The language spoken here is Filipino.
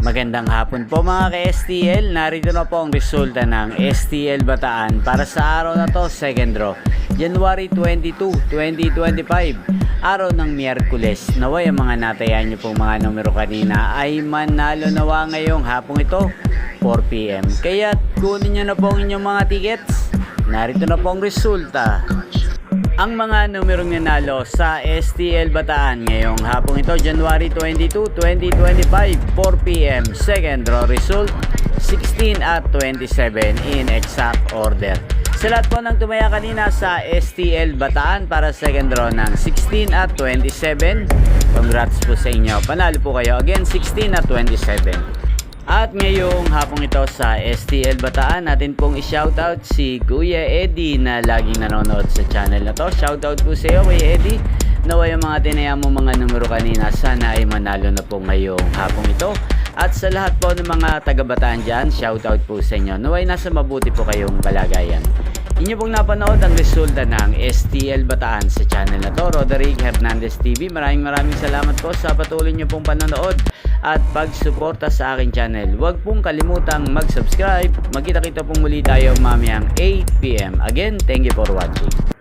Magandang hapon po mga ka-STL. Narito na po ang resulta ng STL Bataan para sa araw na to, second draw, January 22, 2025, araw ng Miyerkules. Naway ang mga natayan nyo pong mga numero kanina ay manalo nawa ngayong hapong ito, 4 PM. Kaya kunin nyo na po ang inyong mga tickets. Narito na po ang resulta. Ang mga numerong nanalo sa STL Bataan ngayong hapong ito, January 22, 2025, 4 PM. Second draw result, 16 at 27 in exact order. Sa lahat po ng tumaya kanina sa STL Bataan para second draw ng 16 at 27, congrats po sa inyo. Panalo po kayo. Again, 16 at 27. At ngayong hapong ito sa STL Bataan, natin pong i-shoutout si Kuya Eddie na laging nanonood sa channel na to. Shoutout po sa iyo, Kuya Eddie. Naway ang mga tinaya mo mga numero kanina, sana ay manalo na po ngayong hapong ito. At sa lahat po ng mga taga-Bataan dyan, shoutout po sa inyo. Naway nasa mabuti po kayong kalagayan. Inyo pong napanood ang resulta ng STL Bataan sa channel na to, Roderick Hernandez TV. Maraming salamat po sa patuloy nyo pong panonood at pagsuporta sa aking channel. Huwag pong kalimutang mag-subscribe. Magkita-kita pong muli tayo mamayang 8 PM. Again, thank you for watching.